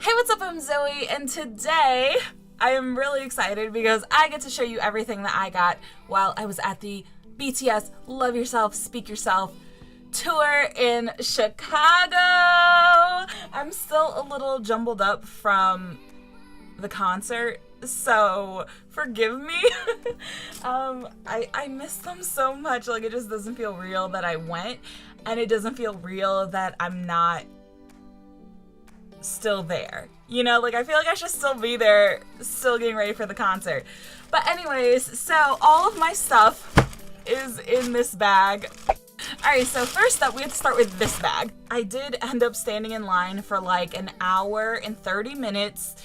Hey, what's up? I'm Zoe, and today I am really excited because I get to show you everything that I got while I was at the BTS Love Yourself, Speak Yourself tour in Chicago. I'm still a little jumbled up from the concert, so forgive me. I miss them so much. Like, it just doesn't feel real that I went, and it doesn't feel real that I'm not still there. You know, like, I feel like I should still be there, still getting ready for the concert. But anyways, so all of my stuff is in this bag. Alright, so first up, we have to start with this bag. I did end up standing in line for like an hour and 30 minutes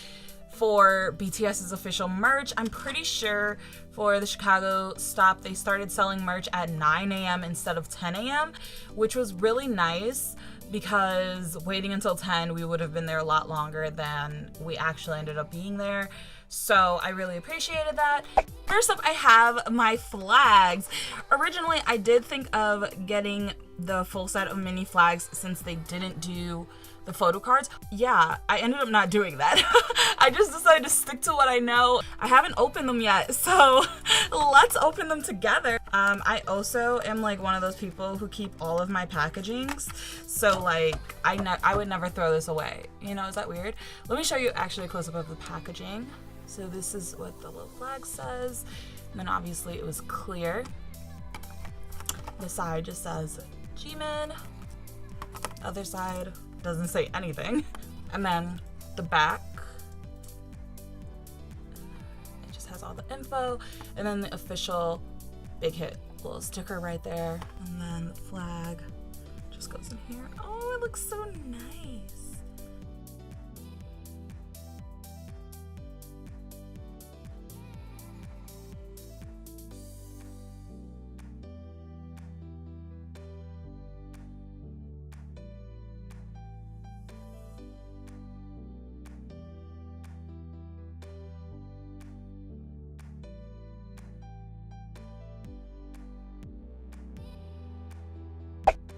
for BTS's official merch. I'm pretty sure for the Chicago stop, they started selling merch at 9 a.m. instead of 10 a.m., which was really nice because waiting until 10, we would have been there a lot longer than we actually ended up being there. So I really appreciated that. First up, I have my flags. Originally, I did think of getting the full set of mini flags since they didn't do the photo cards. Yeah, I ended up not doing that. I just decided to stick to what I know. I haven't opened them yet, so let's open them together. I also am like one of those people who keep all of my packagings, so like I would never throw this away. You know, is that weird? Let me show you actually a close-up of the packaging. So this is what the little flag says, and then obviously it was clear. The side just says Jimin. Other side doesn't say anything. And then the back, it just has all the info, and then the official Big Hit little sticker right there, and then the flag just goes in here. Oh, it looks so nice.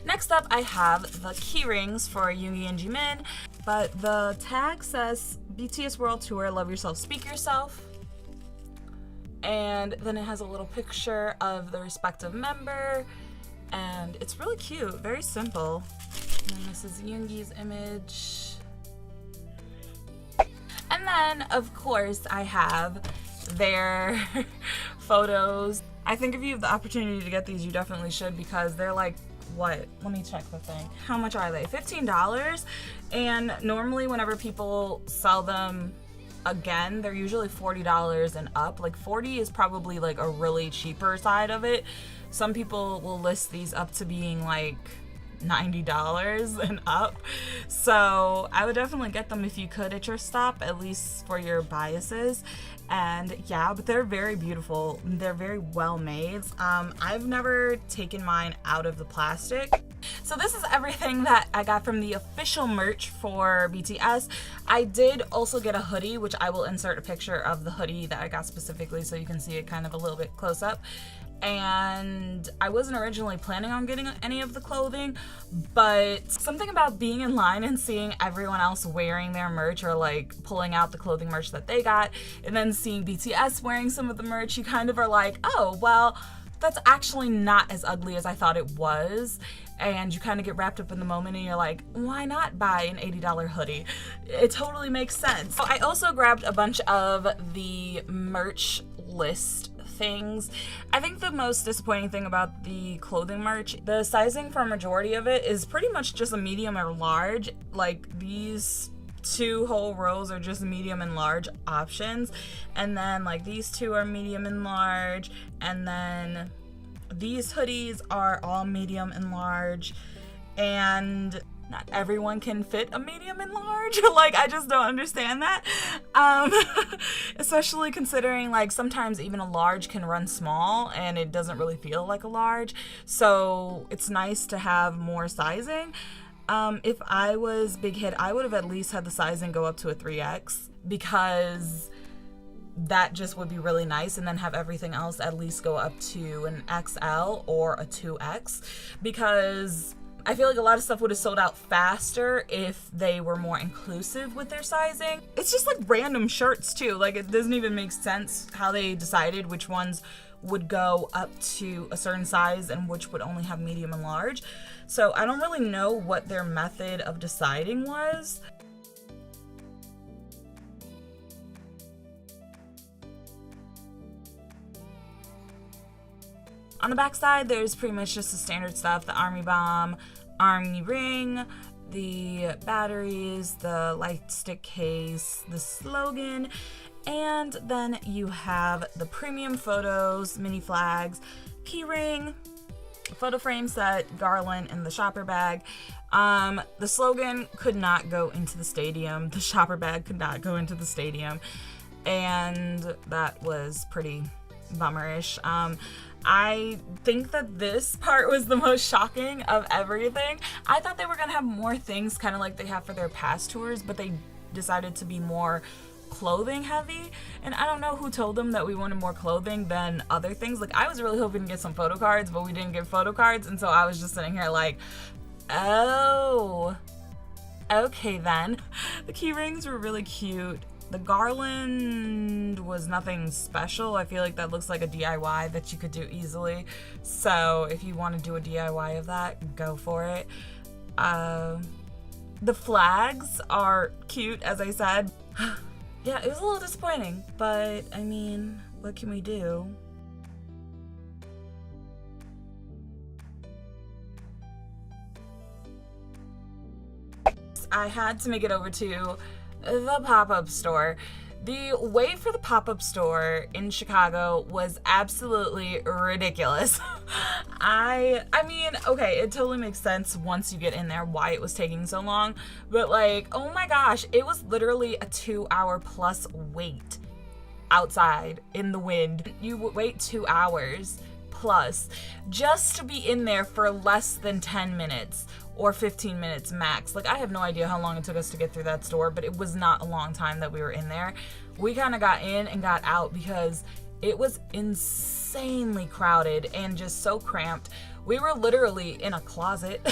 Next up, I have the key rings for Yoongi and Jimin, but the tag says BTS World Tour, Love Yourself, Speak Yourself. And then it has a little picture of the respective member, and it's really cute, very simple. And then this is Yoongi's image. And then, of course, I have their photos. I think if you have the opportunity to get these, you definitely should, because they're like, what? Let me check the thing. How much are they? $15. And normally whenever people sell them again, they're usually $40 and up. Like 40 is probably like a really cheaper side of it. Some people will list these up to being like $90 and up. So I would definitely get them if you could at your stop, at least for your biases. And yeah, but they're very beautiful. They're very well made. I've never taken mine out of the plastic. So this is everything that I got from the official merch for BTS. I did also get a hoodie, which I will insert a picture of the hoodie that I got specifically so you can see it kind of a little bit close up. And I wasn't originally planning on getting any of the clothing, but something about being in line and seeing everyone else wearing their merch or like pulling out the clothing merch that they got, and then seeing BTS wearing some of the merch, you kind of are like, oh, well, that's actually not as ugly as I thought it was. And you kind of get wrapped up in the moment and you're like, why not buy an $80 hoodie? It totally makes sense. So I also grabbed a bunch of the merch list things. I think the most disappointing thing about the clothing merch, the sizing for a majority of it is pretty much just a medium or large. Like these two whole rows are just medium and large options, and then like these two are medium and large, and then these hoodies are all medium and large, and not everyone can fit a medium and large. Like, I just don't understand that. Especially considering like sometimes even a large can run small and it doesn't really feel like a large. So it's nice to have more sizing. If I was Big Hit, I would have at least had the sizing go up to a 3X, because that just would be really nice, and then have everything else at least go up to an XL or a 2X, because I feel like a lot of stuff would have sold out faster if they were more inclusive with their sizing. It's just like random shirts too. Like it doesn't even make sense how they decided which ones would go up to a certain size and which would only have medium and large. So I don't really know what their method of deciding was. On the back side, there's pretty much just the standard stuff, the army bomb, army ring, the batteries, the light stick case, the slogan, and then you have the premium photos, mini flags, key ring, photo frame set, garland, and the shopper bag. The slogan could not go into the stadium. The shopper bag could not go into the stadium, and that was pretty bummerish. I think that this part was the most shocking of everything. I thought they were gonna have more things kind of like they have for their past tours, but they decided to be more clothing heavy, and I don't know who told them that we wanted more clothing than other things. Like I was really hoping to get some photo cards, but we didn't get photo cards, and so I was just sitting here like, oh, okay then. The key rings were really cute. The garland was nothing special. I feel like that looks like a DIY that you could do easily. So if you want to do a DIY of that, go for it. The flags are cute, as I said. Yeah, it was a little disappointing, but I mean, what can we do? I had to make it over to the pop-up store. The wait for the pop-up store in Chicago was absolutely ridiculous. I mean, okay, it totally makes sense once you get in there why it was taking so long, but like, oh my gosh, it was literally a 2-hour plus wait outside in the wind. You would wait 2 hours plus just to be in there for less than 10 minutes or 15 minutes max. Like I have no idea how long it took us to get through that store, but it was not a long time that we were in there. We kind of got in and got out because it was insanely crowded and just so cramped. We were literally in a closet.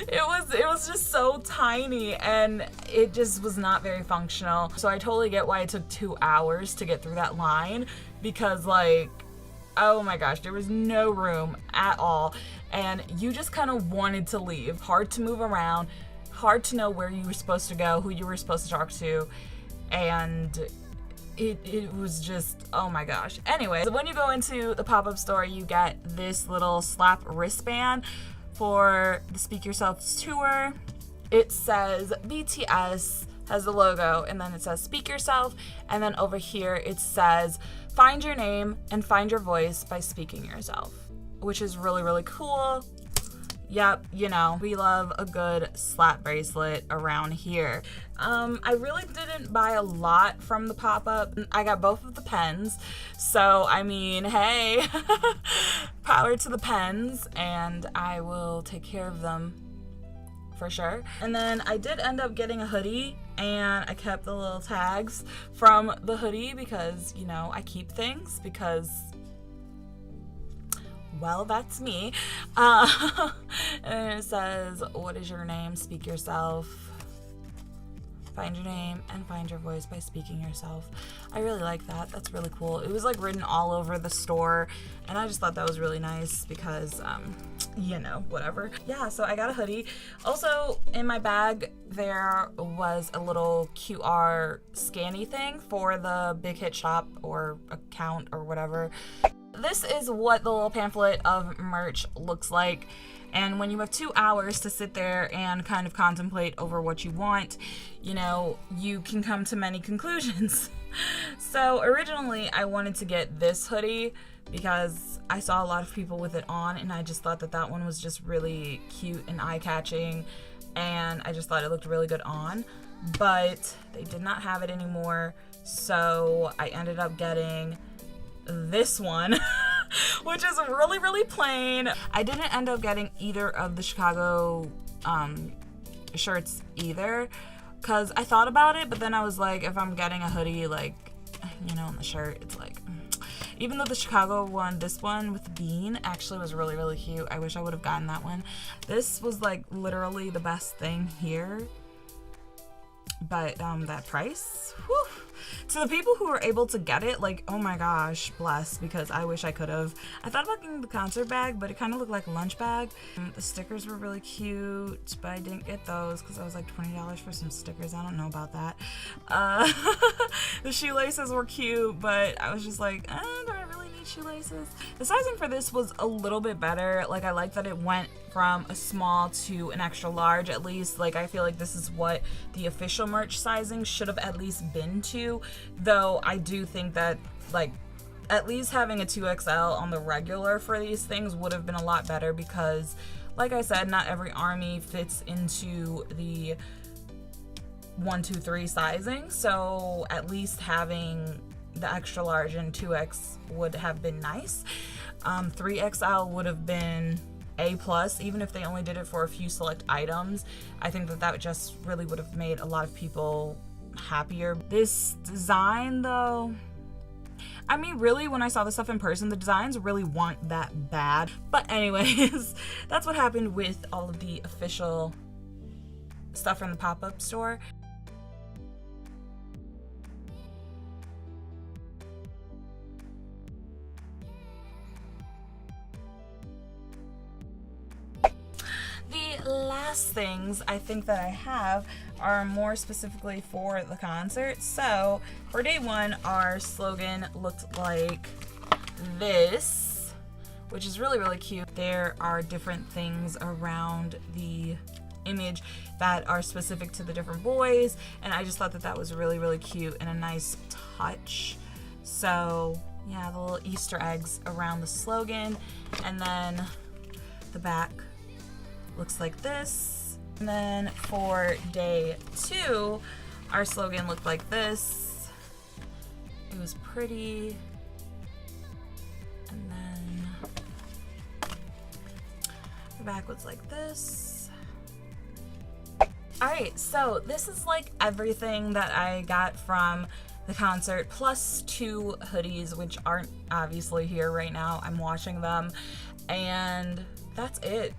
It was just so tiny and it just was not very functional. So I totally get why it took 2 hours to get through that line, because like, oh my gosh, there was no room at all. And you just kind of wanted to leave. Hard to move around, hard to know where you were supposed to go, who you were supposed to talk to. And it was just, oh my gosh. Anyway, so when you go into the pop-up store, you get this little slap wristband for the Speak Yourself tour. It says BTS, has the logo, and then it says Speak Yourself, and then over here it says Find Your Name and Find Your Voice by Speaking Yourself, which is really, really cool. Yep, you know, we love a good slap bracelet around here. I really didn't buy a lot from the pop-up. I got both of the pens, so I mean, hey, power to the pens, and I will take care of them for sure. And then I did end up getting a hoodie, and I kept the little tags from the hoodie because, you know, I keep things because, well, that's me. And it says, what is your name? Speak yourself. Find your name and find your voice by speaking yourself. I really like that. That's really cool. It was like written all over the store, and I just thought that was really nice because, you know, whatever. Yeah, so I got a hoodie. Also, in my bag, there was a little QR scanny thing for the Big Hit shop or account or whatever. This is what the little pamphlet of merch looks like. And when you have 2 hours to sit there and kind of contemplate over what you want, you know, you can come to many conclusions. So originally I wanted to get this hoodie because I saw a lot of people with it on, and I just thought that that one was just really cute and eye-catching, and I just thought it looked really good on. But they did not have it anymore, so I ended up getting this one. Which is really, really plain. I didn't end up getting either of the Chicago shirts either, because I thought about it, but then I was like, if I'm getting a hoodie, like, you know, on the shirt, it's like, Even though the Chicago one, this one with Bean actually was really, really cute. I wish I would have gotten that one. This was like literally the best thing here. But that price, whew. To the people who were able to get it, like, oh my gosh, bless, because I wish I could have. I thought about getting the concert bag, but it kind of looked like a lunch bag. The stickers were really cute, but I didn't get those because I was like $20 for some stickers. I don't know about that. The shoelaces were cute, but I was just like, do I really need shoelaces? The sizing for this was a little bit better. Like, I like that it went from a small to an extra large, at least. Like, I feel like this is what the official merch sizing should have at least been to, though I do think that, like, at least having a 2XL on the regular for these things would have been a lot better, because like I said, not every army fits into the 1, 2, 3 sizing, so at least having the extra large and 2X would have been nice. 3XL would have been A+, even if they only did it for a few select items. I think that that just really would have made a lot of people happier. This design though, I mean, really, when I saw the stuff in person, the designs really weren't that bad. But anyways, that's what happened with all of the official stuff from the pop-up store. The last things I think that I have are more specifically for the concert. So for day one, our slogan looked like this, which is really, really cute. There are different things around the image that are specific to the different boys, and I just thought that that was really, really cute and a nice touch. So yeah, the little Easter eggs around the slogan, and then the back looks like this. And then for day two, our slogan looked like this. It was pretty. And then the back was like this. Alright, so this is like everything that I got from the concert, plus 2 hoodies, which aren't obviously here right now. I'm washing them, and that's it.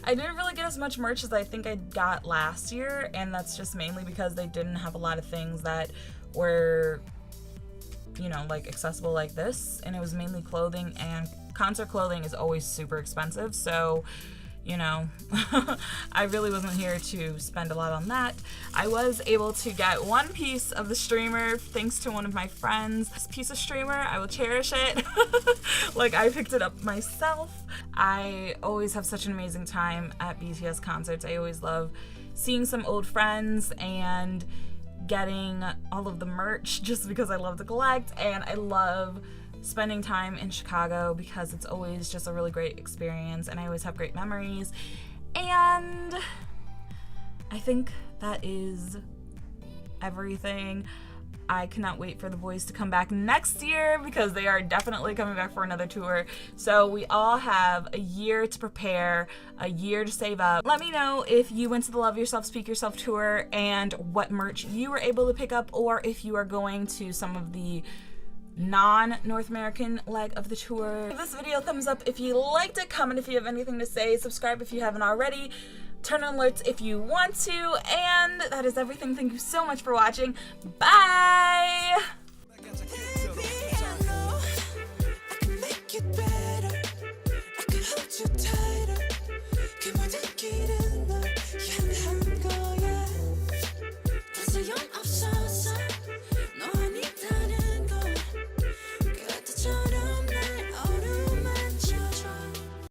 I didn't really get as much merch as I think I got last year, and that's just mainly because they didn't have a lot of things that were, you know, like accessible like this, and it was mainly clothing, and concert clothing is always super expensive, so you know, I really wasn't here to spend a lot on that. I was able to get one piece of the streamer thanks to one of my friends. This piece of streamer, I will cherish it. Like, I picked it up myself. I always have such an amazing time at BTS concerts. I always love seeing some old friends and getting all of the merch just because I love to collect, and I love spending time in Chicago because it's always just a really great experience, and I always have great memories. And I think that is everything. I cannot wait for the boys to come back next year because they are definitely coming back for another tour. So we all have a year to prepare, a year to save up. Let me know if you went to the Love Yourself, Speak Yourself tour and what merch you were able to pick up, or if you are going to some of the non-North American leg of the tour. Give this video a thumbs up if you liked it, comment if you have anything to say, subscribe if you haven't already, turn on alerts if you want to, and that is everything. Thank you so much for watching. Bye!